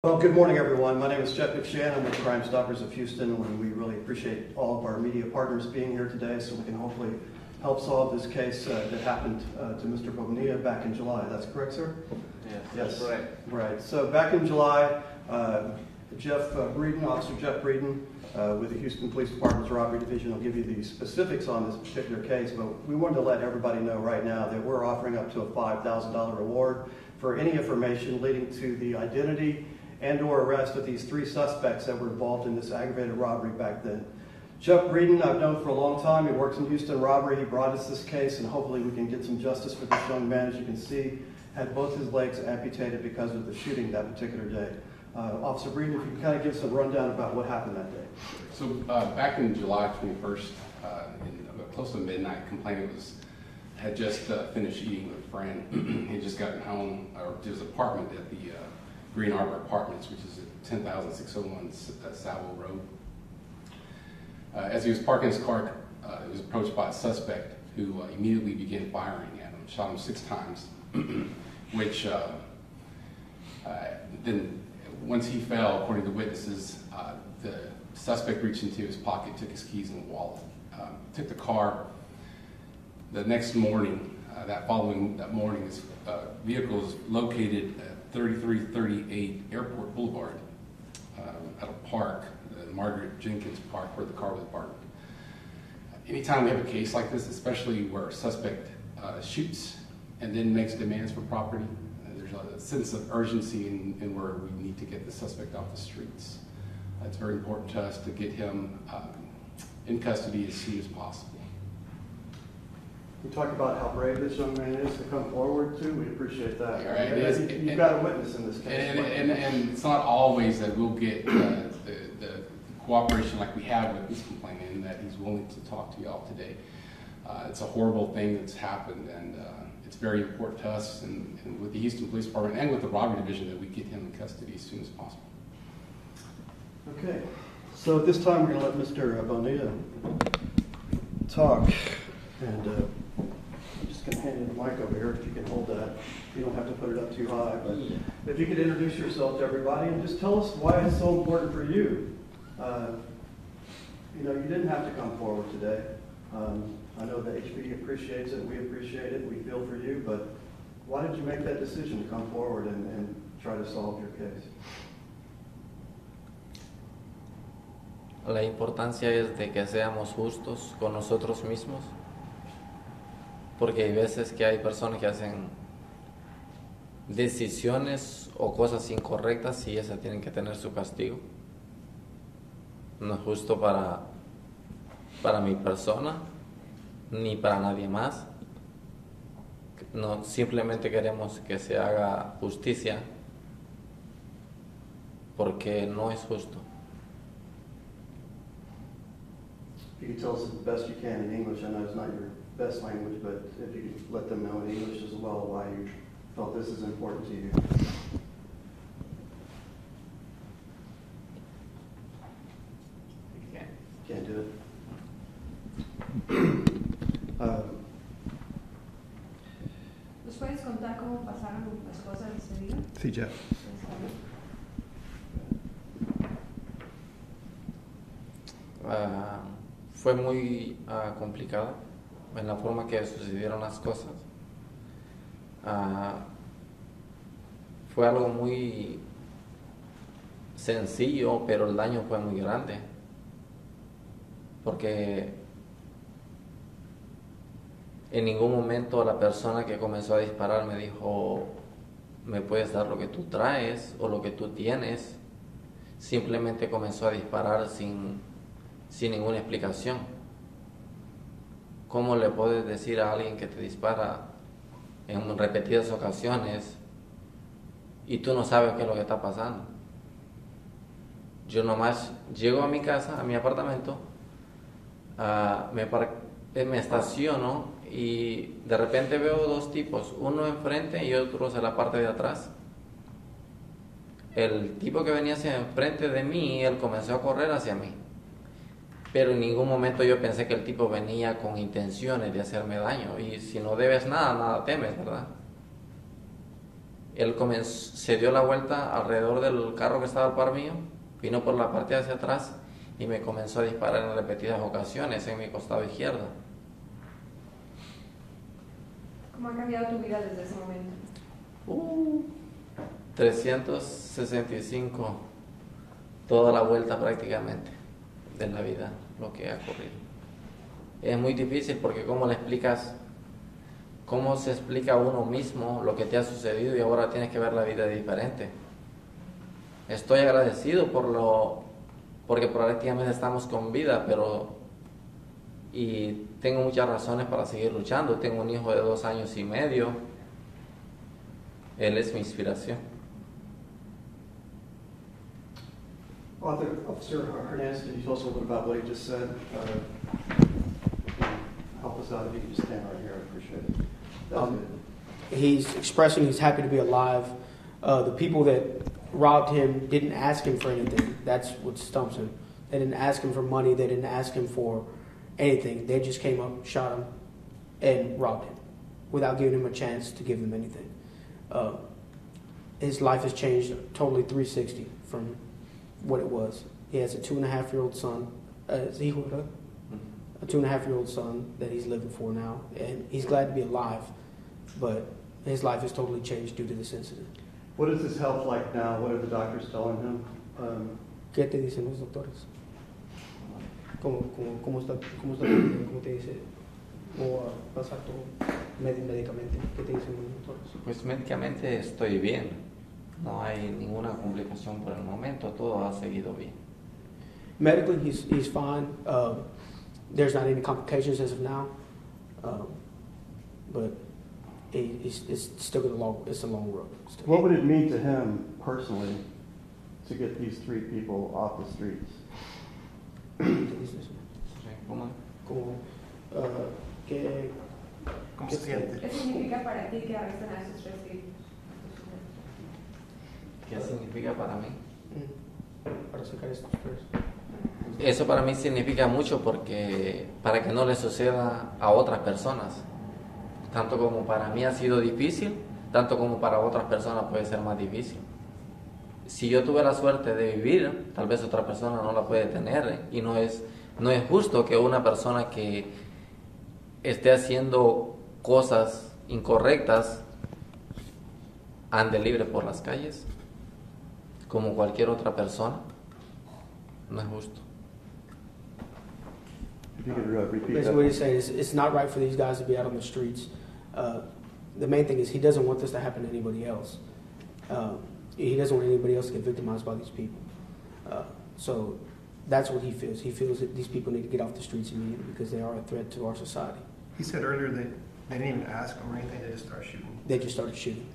Well, good morning, everyone. My name is Jeff McShann. I'm with Crime Stoppers of Houston, and we really appreciate all of our media partners being here today so we can hopefully help solve this case that happened to Mr. Bonilla back in July. That's correct, sir? Yes, Yes. that's right. Right. So back in July, Officer Jeff Breeden with the Houston Police Department's Robbery Division will give you the specifics on this particular case, but we wanted to let everybody know right now that we're offering up to a $5,000 reward for any information leading to the identity and/or arrest of these three suspects that were involved in this aggravated robbery back then. Jeff Breeden, I've known for a long time. He works in Houston robbery. He brought us this case, and hopefully we can get some justice for this young man. As you can see, had both his legs amputated because of the shooting that particular day. Officer Breeden, if you can kind of give us a rundown about what happened that day. So back in July 21st, close to midnight, complainant had just finished eating with a friend. He had just gotten home or to his apartment at the Green Arbor Apartments, which is at 10,601 Savile Road. As he was parking his car, he was approached by a suspect who immediately began firing at him, shot him 6 times, which then once he fell, according to witnesses, the suspect reached into his pocket, took his keys and wallet, took the car. The next morning, that morning, his vehicle was located at 3338 Airport Boulevard at a park, the Margaret Jenkins Park, where the car was parked. Anytime we have a case like this, especially where a suspect shoots and then makes demands for property, there's a sense of urgency in where we need to get the suspect off the streets. It's very important to us to get him in custody as soon as possible. You talked about how brave this young man is to come forward too. We appreciate that. Yeah, right. You've got a witness in this case. And it's not always that we'll get the cooperation like we have with this complainant, and that he's willing to talk to y'all today. It's a horrible thing that's happened, and it's very important to us and with the Houston Police Department and with the Robbery Division that we get him in custody as soon as possible. Okay. So at this time we're going to let Mr. Bonilla talk. And I'm just going to hand you the mic over here if you can hold that. You don't have to put it up too high, but if you could introduce yourself to everybody and just tell us why it's so important for you. You didn't have to come forward today. I know the HPD appreciates it, we appreciate it, we feel for you, but why did you make that decision to come forward and try to solve your case? La importancia es de que seamos justos con nosotros mismos, porque hay veces que hay personas que hacen decisiones o cosas incorrectas y esas tienen que tener su castigo. No es justo para mi persona ni para nadie más. No, simplemente queremos que se haga justicia porque no es justo. If you could tell us the best you can in English. I know it's not your best language, but if you could let them know in English as well why you felt this is important to you. Can't do it. ¿Nos puedes contar cómo pasaron las cosas ese día? Sí, Jeff. Fue muy complicada en la forma que sucedieron las cosas. Fue algo muy sencillo, pero el daño fue muy grande. Porque en ningún momento la persona que comenzó a disparar me dijo, ¿me puedes dar lo que tú traes o lo que tú tienes? Simplemente comenzó a disparar sin ninguna explicación. ¿Cómo le puedes decir a alguien que te dispara en repetidas ocasiones y tú no sabes qué es lo que está pasando? Yo nomás llego a mi casa, a mi apartamento, me estaciono y de repente veo 2 tipos, uno enfrente y otro en la parte de atrás. El tipo que venía hacia enfrente de mí, él comenzó a correr hacia mí. Pero en ningún momento yo pensé que el tipo venía con intenciones de hacerme daño. Y si no debes nada, nada temes, ¿verdad? Él se dio la vuelta alrededor del carro que estaba al par mío, vino por la parte hacia atrás y me comenzó a disparar en repetidas ocasiones en mi costado izquierdo. ¿Cómo ha cambiado tu vida desde ese momento? 365, toda la vuelta prácticamente de la vida, lo que ha ocurrido. Es muy difícil porque ¿cómo le explicas? ¿Cómo se explica a uno mismo lo que te ha sucedido y ahora tienes que ver la vida diferente? Estoy agradecido porque prácticamente estamos con vida, y tengo muchas razones para seguir luchando. Tengo un hijo de 2 años y medio. Él es mi inspiración. Officer Hernandez, can you tell us a little bit about what he just said? Help us out if you can just stand right here. I appreciate it. That was good. He's expressing he's happy to be alive. The people that robbed him didn't ask him for anything. That's what stumps him. They didn't ask him for money. They didn't ask him for anything. They just came up, shot him, and robbed him without giving him a chance to give them anything. His life has changed totally 360 from what it was. He has a 2.5-year-old son. Is he a 2.5-year-old son that he's living for now, and he's glad to be alive, but his life has totally changed due to this incident. What is his health like now? What are the doctors telling him? ¿Qué te dicen los doctores? ¿Cómo está tu vida? ¿Cómo te dice? ¿Cómo va a pasar todo médicamente? ¿Qué te dicen los doctores? Pues médicamente estoy bien. No hay ninguna complicación por el momento. Todo ha seguido bien. Medically, he's fine. There's not any complications as of now, but it's still it's a long road. What would it mean to him personally to get these 3 people off the streets? ¿Cómo? ¿Qué ¿Cómo se siente? ¿Qué significa para ti que arresten a esos 3 tipos? ¿Qué significa para mí? Para sacar estos 3. Eso para mí significa mucho porque para que no le suceda a otras personas. Tanto como para mí ha sido difícil, tanto como para otras personas puede ser más difícil. Si yo tuve la suerte de vivir, tal vez otra persona no la puede tener, y no es justo que una persona que esté haciendo cosas incorrectas ande libre por las calles como cualquier otra persona. No es justo. If you could repeat Basically, what he's saying is it's not right for these guys to be out on the streets. The main thing is he doesn't want this to happen to anybody else. He doesn't want anybody else to get victimized by these people. So that's what he feels. He feels that these people need to get off the streets immediately because they are a threat to our society. He said earlier that they didn't even ask him or anything, they just started shooting. They just started shooting.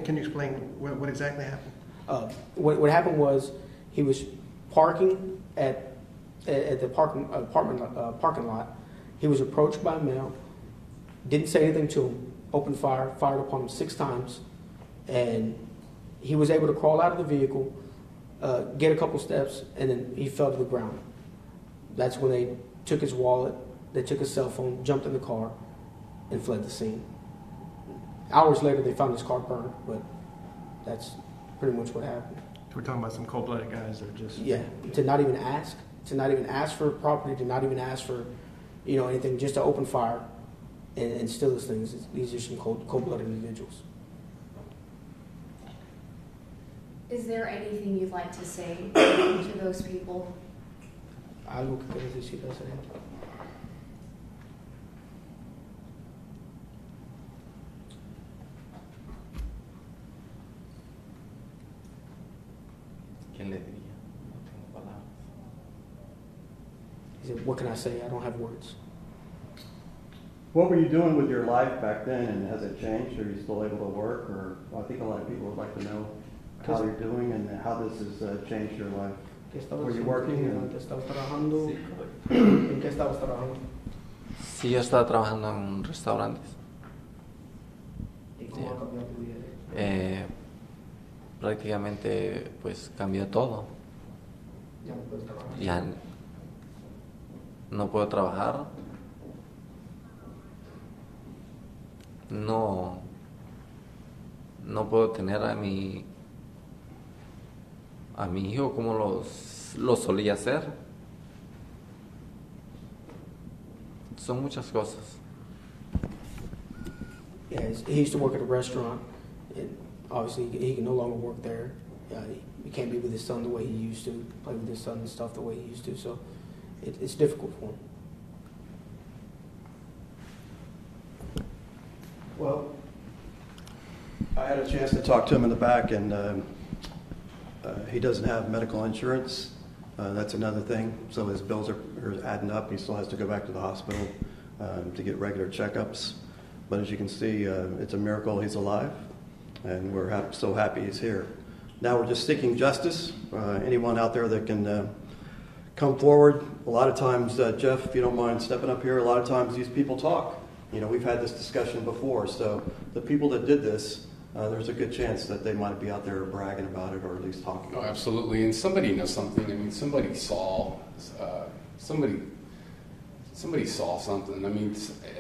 Can you explain what exactly happened? What happened was he was parking at the parking lot. He was approached by a male, didn't say anything to him, opened fire, fired upon him 6 times, and he was able to crawl out of the vehicle, get a couple steps, and then he fell to the ground. That's when they took his wallet, they took his cell phone, jumped in the car, and fled the scene. Hours later, they found his car burned, but that's pretty much what happened. We're talking about some cold-blooded guys that are just... Yeah, to not even ask for property, to not even ask for, anything, just to open fire and steal those things. These are some cold-blooded individuals. Is there anything you'd like to say to those people? Algo que quieres decir a esa gente. ¿Qué le diría? No tengo palabras. He said, what can I say? I don't have words. What were you doing with your life back then, and has it changed? Are you still able to work? Or I think a lot of people would like to know how you're doing and how this has changed your life. Were you working? ¿Qué estabas trabajando? Sí, correcto. ¿En qué estabas trabajando? Sí, yo estaba trabajando en restaurantes. ¿Y cómo ha cambiado tu vida? Prácticamente pues cambió todo. Ya no puedes trabajar. Ya no puedo trabajar. no puedo tener a mi hijo como lo solía hacer. Son muchas cosas. Yeah, he used to work at a restaurant, and obviously he can no longer work there. He can't be with his son the way he used to, play with his son and stuff the way he used to, so it's difficult for him. Well, I had a chance to talk to him in the back, and he doesn't have medical insurance. That's another thing. So his bills are adding up. He still has to go back to the hospital to get regular checkups. But as you can see, it's a miracle he's alive, and we're so happy he's here. Now we're just seeking justice. Anyone out there that can come forward. A lot of times, Jeff, if you don't mind stepping up here, a lot of times these people talk. You know, we've had this discussion before. So the people that did this, there's a good chance that they might be out there bragging about it, or at least talking Oh, about it. absolutely. And somebody knows something. I mean, somebody saw somebody saw something. I mean,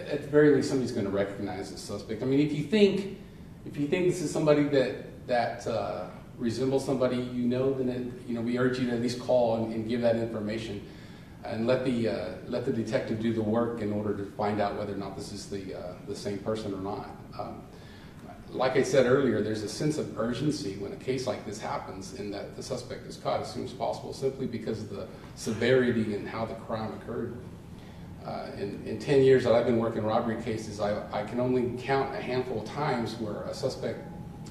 at the very least, somebody's going to recognize the suspect. I mean, if you think this is somebody that resembles somebody then we urge you to at least call and give that information, and let the detective do the work in order to find out whether or not this is the same person or not. Like I said earlier, there's a sense of urgency when a case like this happens, in that the suspect is caught as soon as possible, simply because of the severity and how the crime occurred. In 10 years that I've been working robbery cases, I can only count a handful of times where a suspect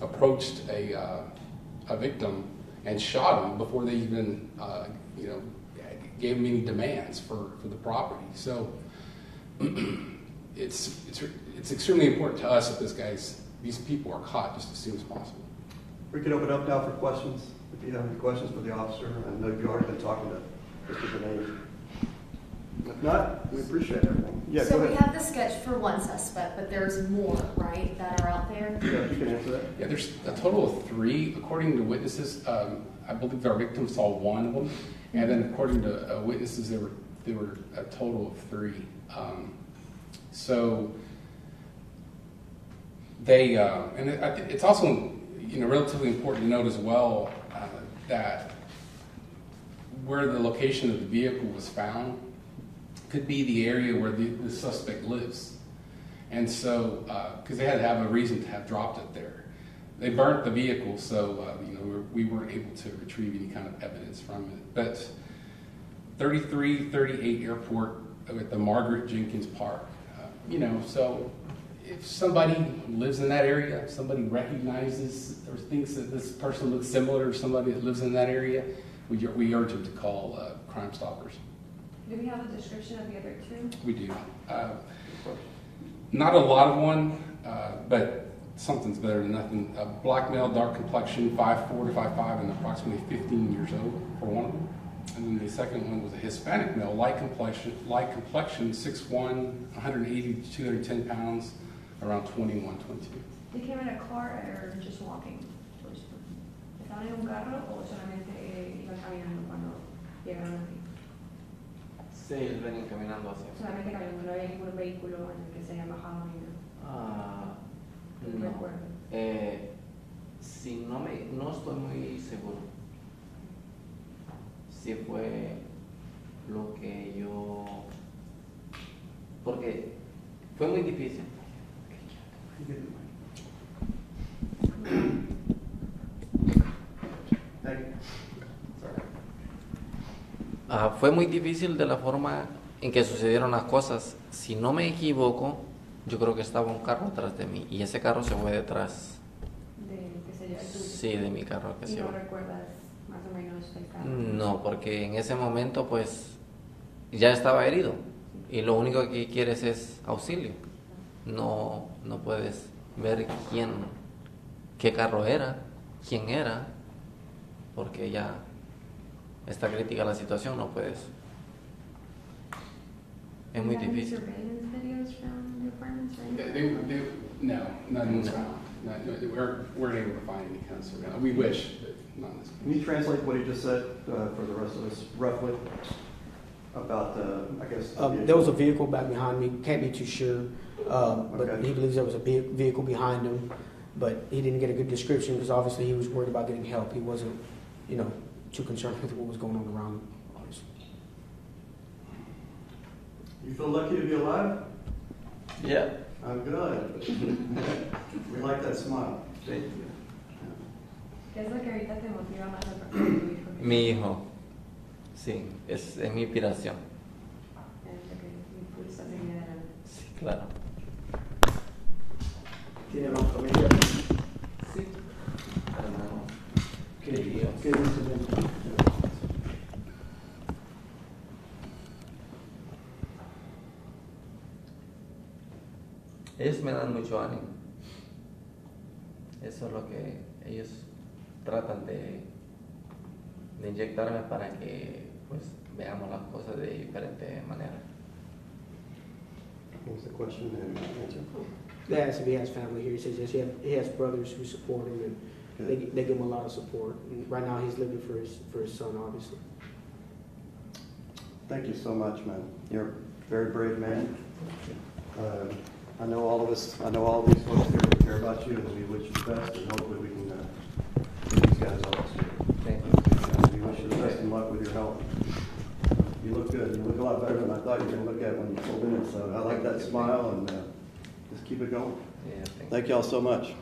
approached a victim and shot him before they even gave him any demands for the property. So it's extremely important to us that these people are caught just as soon as possible. We can open up now for questions. If you have any questions for the officer, I know you've already been talking to Mr. Benet. If not, we appreciate everything. Yeah, So go we ahead. have the sketch for one suspect, but there's more, right, that are out there? Yeah, you can answer that. Yeah, there's a total of 3, according to witnesses. I believe our victim saw one of them, and then according to witnesses, there were a total of 3. So they, and it's also relatively important to note as well that where the location of the vehicle was found could be the area where the suspect lives. And so, because they had to have a reason to have dropped it there. They burnt the vehicle, so we weren't able to retrieve any kind of evidence from it. But 3338 Airport at the Margaret Jenkins Park, so if somebody lives in that area, somebody recognizes or thinks that this person looks similar to somebody that lives in that area, we urge them to call Crime Stoppers. Do we have a description of the other 2? We do. Not a lot of one, but something's better than nothing. A black male, dark complexion, 5'4" to 5'5", and approximately 15 years old for one of them. And then the second one was a Hispanic male, light complexion, 6'1", 180 to 210 pounds, around 21, 22. They came in a car or just walking? ¿Estaban en un carro o solamente iban caminando cuando llegaron aquí? Sí, ellos venían caminando hacia. Solamente caminando, no había ningún vehículo en el que se hayan bajado ni nada. No recuerdo. Si no estoy muy seguro. Si fue lo que yo, porque fue muy difícil. Fue muy difícil de la forma en que sucedieron las cosas. Si no me equivoco, yo creo que estaba un carro atrás de mí y ese carro se fue detrás. ¿De que se lleva el tuyo? Sí, de mi carro que ¿Y se no fue. recuerdas más o menos el carro? No, porque en ese momento pues ya estaba herido y lo único que quieres es auxilio. No puedes ver qué carro era, quién era, porque ya está crítica la situación, no puedes. Es muy Do you have any difícil. surveillance videos from the apartments or anything? No, none was No. found. We weren't able to find any kind of surveillance. We wish, but not in this case. Can you translate what he just said for the rest of us, roughly, about, I guess? the There was a vehicle back behind me. Can't be too sure, but Okay. he believes there was a vehicle behind him. but he didn't get a good description because obviously he was worried about getting help. He wasn't, too concerned with what was going on around him. Obviously. You feel lucky to be alive? Yeah. I'm good. We like that smile. Thank you. ¿Qué es lo que ahorita te motiva más a trabajar con tu hijo? Mi hijo, sí, es mi inspiración. Es lo que me impulsa a seguir adelante. Sí, claro. ¿Tiene más familia? Sí. Hermano. ¿Qué dice? Ellos me dan mucho ánimo. Eso es lo que ellos tratan de inyectarme para que pues veamos las cosas de diferente manera. What was the question and answer? They asked if he has family here. He says yes, he has brothers who support him, and they give him a lot of support. And right now, he's living for his son, obviously. Thank you so much, man. You're a very brave man. I know all of these folks here care about you, and we wish you the best, and hopefully we can get these guys off. Thank you. We wish you the best of luck with your health. You look good. You look a lot better than I thought you were going to look at when you pulled in. So I like that smile, and just keep it going. Yeah, thank you. Thank you all so much.